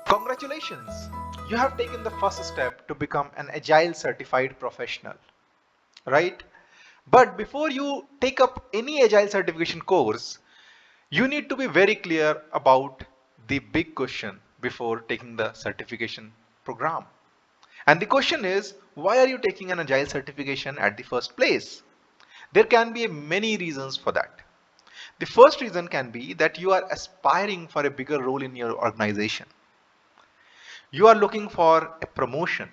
Congratulations! You have taken the first step to become an Agile certified professional, right? But before you take up any Agile certification course, you need to be very clear about the big question before taking the certification program. And the question is, why are you taking an Agile certification at the first place? There can be many reasons for that. The first reason can be that you are aspiring for a bigger role in your organization. You are looking for a promotion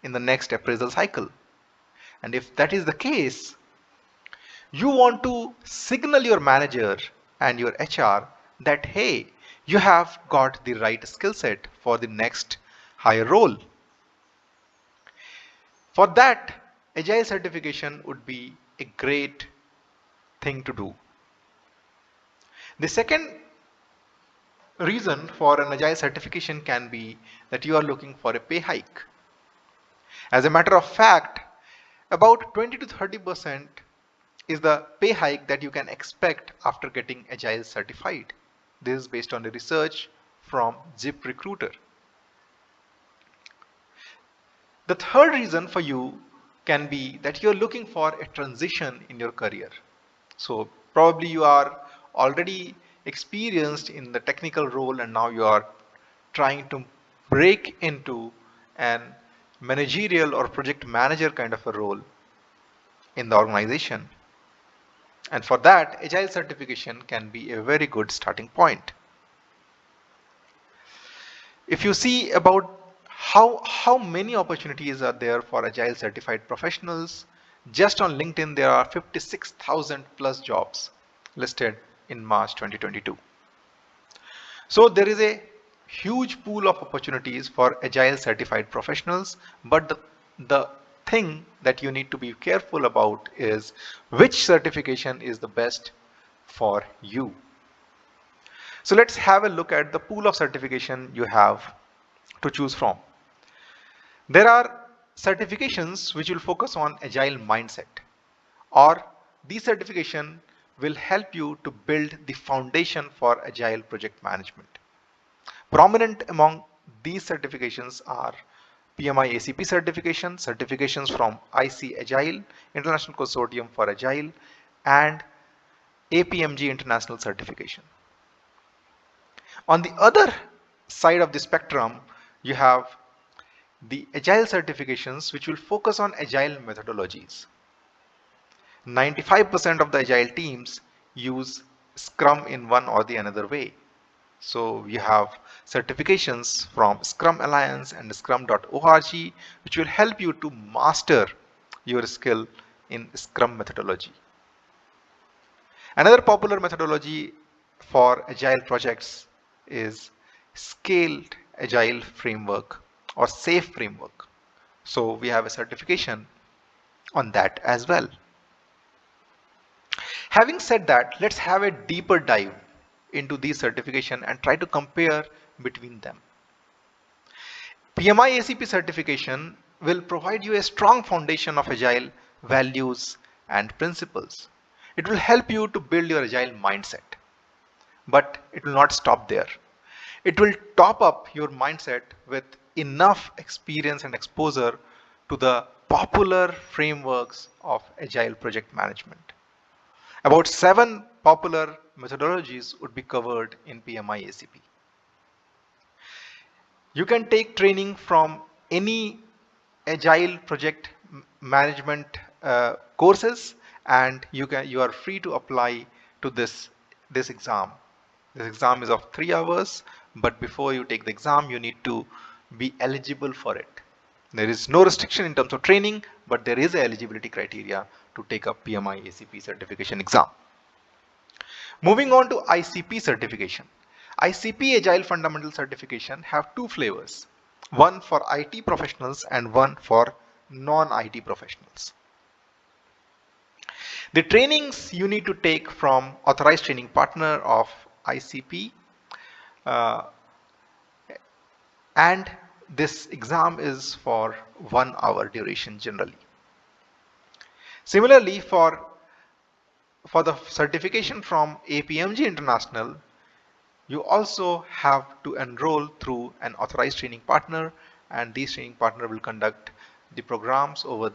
in the next appraisal cycle. And if that is the case, you want to signal your manager and your HR that, hey, you have got the right skill set for the next higher role. For that, Agile certification would be a great thing to do. The second reason for an Agile certification can be that you are looking for a pay hike. As a matter of fact, about 20 to 30% is the pay hike that you can expect after getting Agile certified. This is based on the research from Zip Recruiter. The third reason for you can be that you're looking for a transition in your career. So probably you are already experienced in the technical role and now you are trying to break into an managerial or project manager kind of a role in the organization. And for that, Agile certification can be a very good starting point. If you see about how many opportunities are there for Agile certified professionals, just on LinkedIn there are 56,000 plus jobs listed in March 2022. So there is a huge pool of opportunities for Agile certified professionals, but the thing that you need to be careful about is which certification is the best for you. So let's have a look at the pool of certification you have to choose from. There are certifications which will focus on agile mindset, or these certification will help you to build the foundation for agile project management. Prominent among these certifications are PMI ACP certification, certifications from IC Agile, International Consortium for Agile, and APMG International certification. On the other side of the spectrum, you have the Agile certifications which will focus on Agile methodologies. 95% of the Agile teams use Scrum in one or the another way. So you have certifications from Scrum Alliance and Scrum.org which will help you to master your skill in Scrum methodology. Another popular methodology for Agile projects is Scaled Agile Framework or SAFe framework. So we have a certification on that as well. Having said that, let's have a deeper dive into these certification and try to compare between them. PMI ACP certification will provide you a strong foundation of Agile values and principles. It will help you to build your Agile mindset, but it will not stop there. It will top up your mindset with enough experience and exposure to the popular frameworks of Agile project management. About 7 popular methodologies would be covered in PMI ACP. You can take training from any Agile project management courses, and you are free to apply to this exam. This exam is of 3 hours, but before you take the exam, you need to be eligible for it. There is no restriction in terms of training, but there is an eligibility criteria to take up PMI ACP certification exam. Moving on to ICP certification. ICP Agile Fundamental Certification have two flavors, one for IT professionals and one for non-IT professionals. The trainings you need to take from authorized training partner of ICP, and this exam is for 1 hour duration generally. Similarly, for the certification from APMG International, You also have to enroll through an authorized training partner, and these training partner will conduct the programs over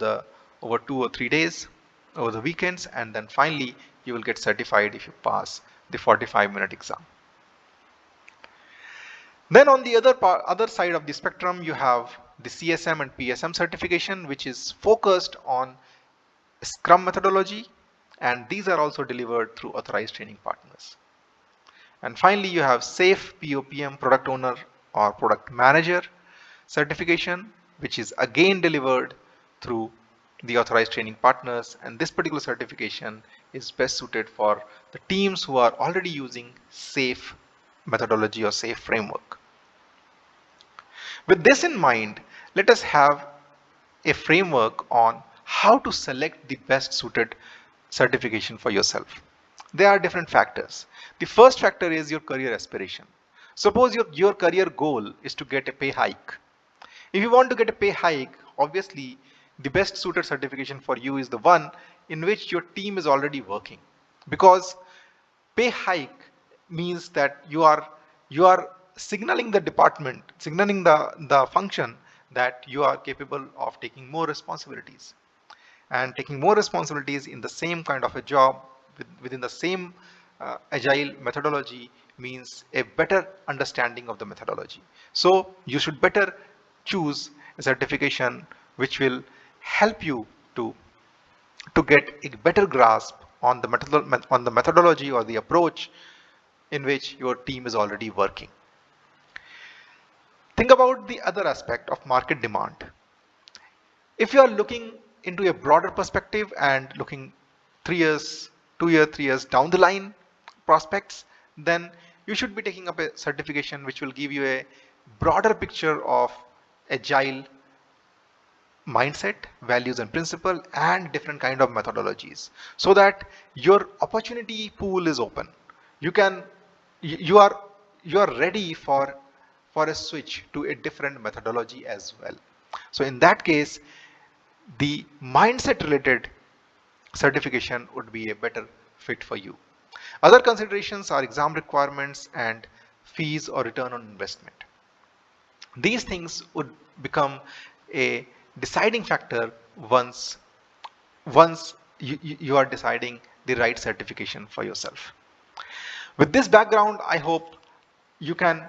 2 or 3 days, over the weekends, and then finally you will get certified if you pass the 45-minute exam. Then on the other side of the spectrum, you have the CSM and PSM certification, which is focused on Scrum methodology, and these are also delivered through authorized training partners. And finally, you have SAFE POPM product owner or product manager certification, which is again delivered through the authorized training partners. And this particular certification is best suited for the teams who are already using SAFE methodology or SAFE framework. With this in mind, let us have a framework on how to select the best suited certification for yourself. There are different factors. The first factor is your career aspiration. Suppose your career goal is to get a pay hike. If you want to get a pay hike, obviously the best suited certification for you is the one in which your team is already working. Because pay hike means that you are signaling the department, signaling the function that you are capable of taking more responsibilities, and taking more responsibilities in the same kind of a job within the same agile methodology means a better understanding of the methodology. So you should better choose a certification which will help you to get a better grasp on the methodology or the approach in which your team is already working. Think about the other aspect of market demand. If you are looking into a broader perspective and looking 3 years, 2 years, 3 years down the line prospects, then you should be taking up a certification which will give you a broader picture of agile mindset, values and principle, and different kind of methodologies, so that your opportunity pool is open. You can you are you are ready for a switch to a different methodology as well. So in that case, the mindset related certification would be a better fit for you. Other considerations are exam requirements and fees or return on investment. These things would become a deciding factor once you are deciding the right certification for yourself. With this background, I hope you can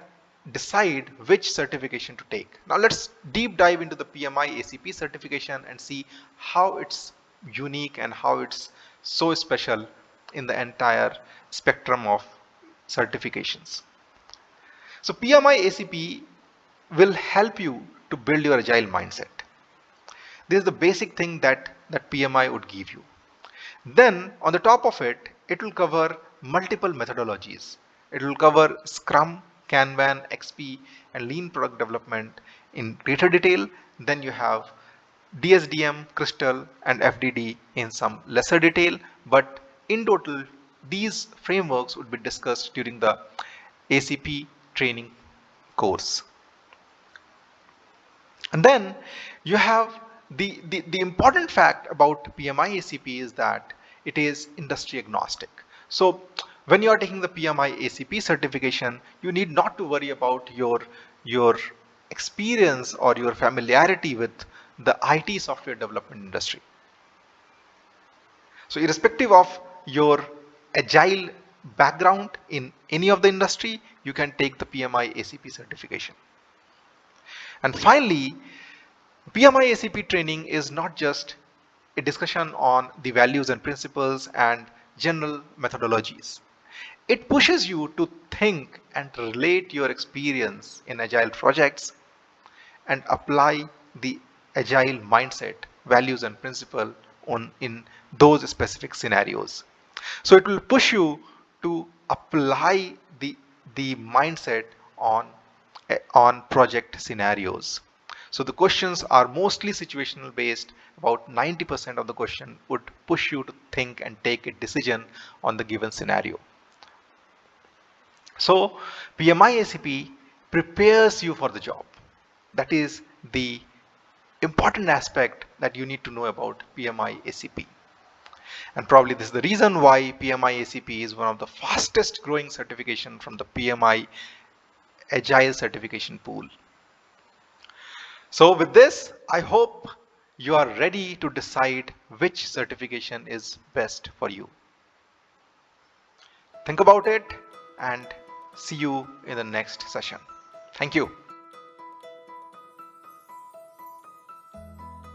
decide which certification to take. Now let's deep dive into the PMI ACP certification and see how it's unique and how it's so special in the entire spectrum of certifications. So PMI ACP will help you to build your agile mindset. This is the basic thing that PMI would give you. Then on the top of it, it will cover multiple methodologies. It will cover Scrum, Kanban, XP, and Lean product development in greater detail. Then you have DSDM, Crystal, and FDD in some lesser detail. But in total, these frameworks would be discussed during the ACP training course. And then you have the important fact about PMI ACP is that it is industry agnostic. So when you are taking the PMI ACP certification, you need not to worry about your experience or your familiarity with the IT software development industry. So irrespective of your agile background in any of the industry, you can take the PMI ACP certification. And finally, PMI ACP training is not just a discussion on the values and principles and general methodologies. It pushes you to think and relate your experience in agile projects and apply the agile mindset, values and principle in those specific scenarios. So it will push you to apply the mindset on project scenarios. So the questions are mostly situational based. About 90% of the question would push you to think and take a decision on the given scenario. So PMI ACP prepares you for the job. That is the important aspect that you need to know about PMI ACP. And probably this is the reason why PMI ACP is one of the fastest growing certification from the PMI Agile certification pool. So with this, I hope you are ready to decide which certification is best for you. Think about it and see you in the next session. Thank you.